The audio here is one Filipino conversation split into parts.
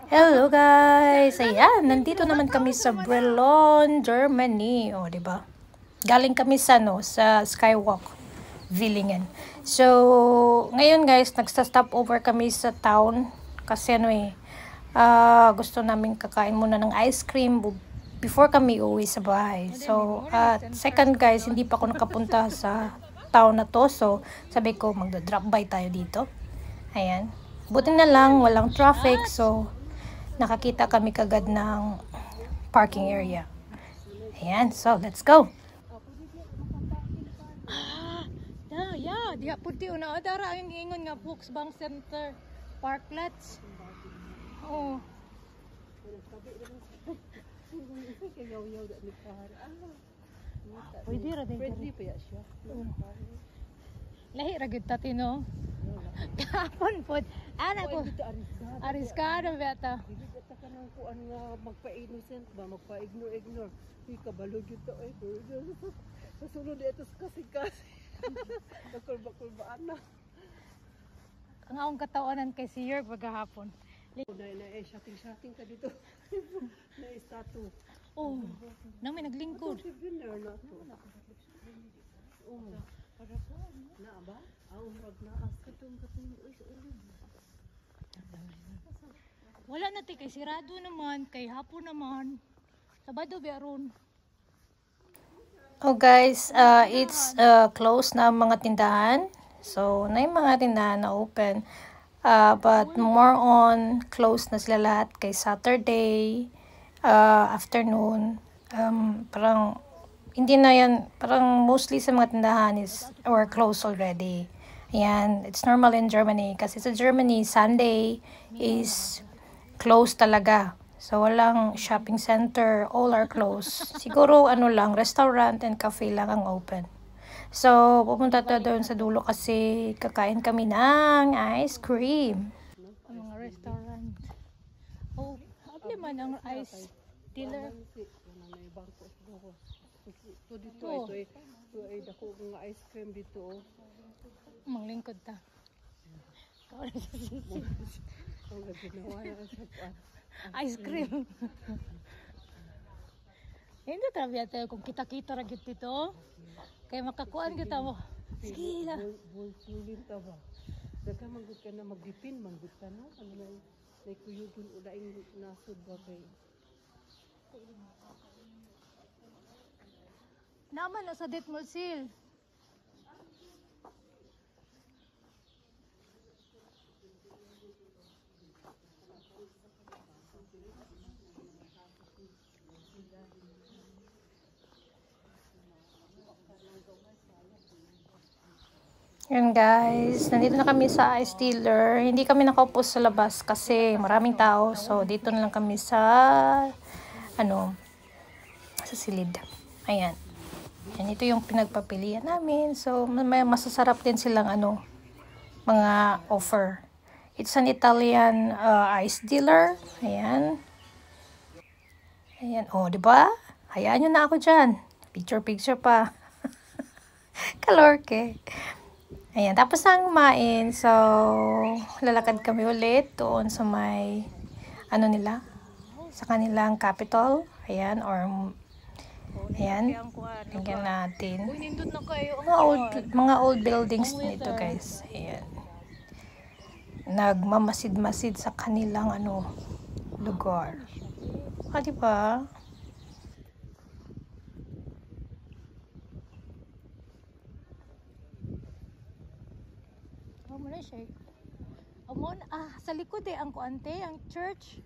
Hello guys! Ayan, nandito naman kami sa Brilon, Germany. O, di ba? Galing kami sa Skywalk, Villingen. So, ngayon guys, nagsa-stop over kami sa town kasi gusto namin kakain muna ng ice cream before kami uwi sa bahay. So, second guys, hindi pa ako nakapunta sa town na to. So, sabi ko, magda-drop by tayo dito. Ayan. Buti na lang, walang traffic. So, nakakita kami kagad ng parking area. Ayan, so let's go. Diha puti una dara ang ingon nga Volksbank Center Parklets. Oh. Pwede ra din. Pwede pa siya. Lahi ra gyud tati no. Kapon pod. Ana ko. Ariskado beta. Kanang kuan nga magpa-innocent ba, magpa-ignore. Uy, kabalo gyud to eh. Kasulod dito sa kasi. Nakulba-kulbaan na. Ang akong katawanan kay si Yerg maghapon. Na shopping ka dito. Na statue. Oh, nang may naglingkod. Dinner na to. Oh, na ba? Ang rag na as katong uy sa ulo. Wala na kay sirado naman, kay hapon naman. Sabado biaron. Oh guys, it's closed na mga tindahan. So, na yung mga tindahan na open. But more on closed na sila lahat kay Saturday afternoon. Parang hindi na yan, parang mostly sa mga tindahan or closed already. Ayan, it's normal in Germany kasi sa Germany, Sunday is closed talaga. So, walang shopping center, all are closed. Siguro, lang, restaurant and cafe lang ang open. So, pupunta tayo doon sa dulo kasi kakain kami ng ice cream. Ang mga restaurant. Oh, abli man ang ice dealer. Ito ay dako nga ice cream dito. Manglingkod ta. Kawala sa sisi. Ice cream. Hindi talaga tayo kung kita-kita ra gyud dito. Kay makakuan kita mo. Sige na. Bulsulin ta ba? Daga manggod ka na magdipin, manggod ka no? Ano na kuyugon ulaing nasud ba kay? Naman na sa Detmolsil. Yan guys, nandito na kami sa ice dealer. Hindi kami nakaupo sa labas kasi maraming tao. So, dito na lang kami sa sa silid. Ayan. Yan, ito yung pinagpapilian namin. So, may masasarap din silang mga offer. It's an Italian ice dealer. Ayan. Ayan. Oh, diba? Hayaan nyo na ako dyan. Picture pa. Kalorke. Ayan. Tapos ang kumain. So, lalakad kami ulit doon sa may nila. Sa kanilang capital. Ayan. Ayan. Tingnan natin. Mga old buildings nito guys. Ayan. Nagmamasid-masid sa kanilang lugar. Diba? Muna siya. Sa likod ang kuante, ang church.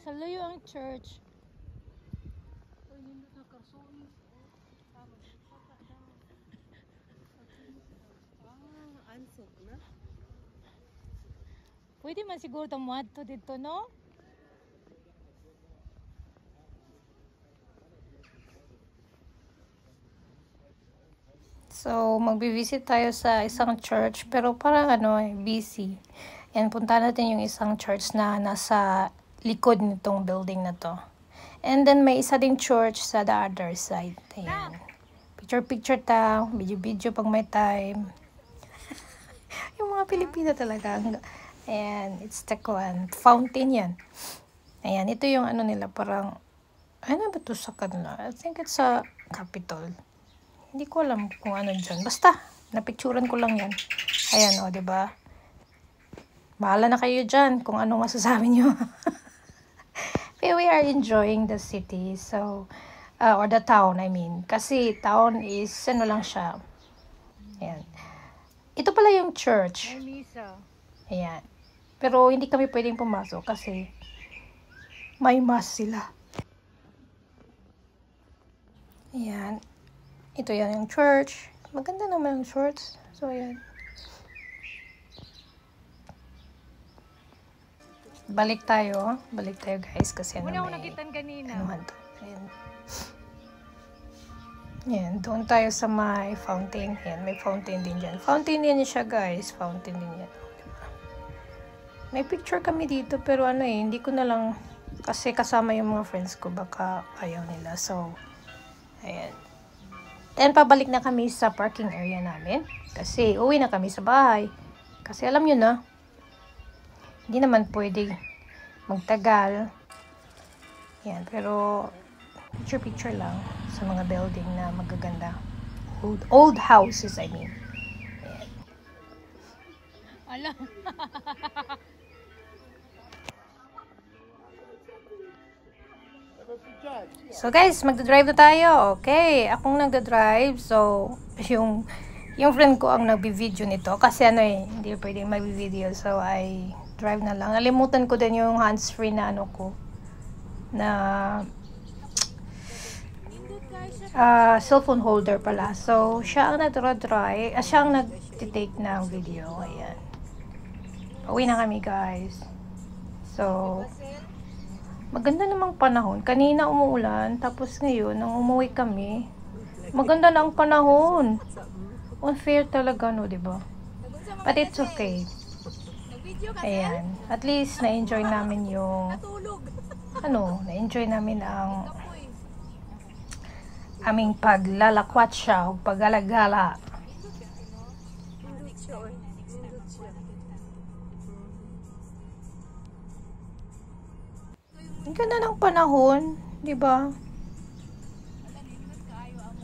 Sa layo ang church. Ansok na. Pwede man siguro tamuadto dito, no? So, magbi-visit tayo sa isang church, pero parang busy. And punta natin yung isang church na nasa likod nitong building na to. And then, may isa ding church sa the other side. Ayan. Picture video pag may time. Yung mga Pilipino talaga. Ayan, it's the fountain yan. Ayan, ito yung ano nila, parang, ano ba ito sa kanila? I think it's a Capitol. Hindi ko alam kung ano dyan. Basta, napicturan ko lang yan. Ayan, o, diba? Bahala na kayo dyan kung ano masasabi nyo. But we are enjoying the city, so, or the town, I mean. Kasi town is, ano lang siya. Ayan. Ito pala yung church. May misa. Ayan. Pero hindi kami pwedeng pumasok kasi may mass sila. Ayan. Ito yan yung church. Maganda naman yung church. So, ayan. Balik tayo. Balik tayo guys kasi ano Muna ako may... nakitan kanina. Anuhan to. Ayan. Ayan. Doon tayo sa may fountain. Ayan. May fountain din dyan. Fountain din siya guys. Fountain din yan. May picture kami dito pero ano hindi ko na lang kasi kasama yung mga friends ko baka ayaw nila. So, ayan. Then, pabalik na kami sa parking area namin kasi uwi na kami sa bahay. Kasi alam nyo na, hindi naman pwede magtagal. Ayan, pero picture lang sa mga building na magaganda. Old houses, I mean. Ayan. Alam. So guys, magdadrive na tayo. Okay, akong nagdadrive. So, yung friend ko ang nagbi-video nito. Kasi ano hindi pwedeng mag-video. So, I drive na lang. Nalimutan ko din yung hands-free na ano ko. Na cellphone holder pala. So, siya ang nagdadrive. Siya ang nag-take ng video. Ayan. Pauwi na kami guys. So, maganda namang panahon. Kanina umuulan, tapos ngayon, nang umuwi kami, maganda na ang panahon. Unfair talaga, no, diba? But it's okay. Ayan. At least, na-enjoy namin yung, na-enjoy namin ang aming paglalakwat siya, o paggalagala. Ang ganda ng panahon, di ba?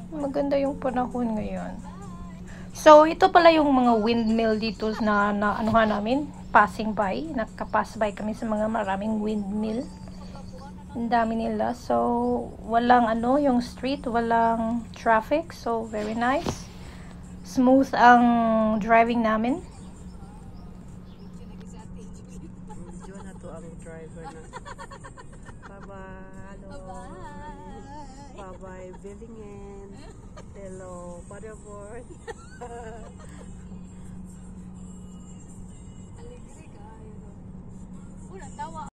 Maganda yung panahon ngayon. So, ito pala yung mga windmill dito na anuhan namin, passing by. Nakapass by kami sa mga maraming windmill. Ang dami nila. So, walang yung street, walang traffic. So, very nice. Smooth ang driving namin. Medyo na to ang driver na. Bye-bye. Hello. Bye-bye. Billingen. Hello. Butterboard.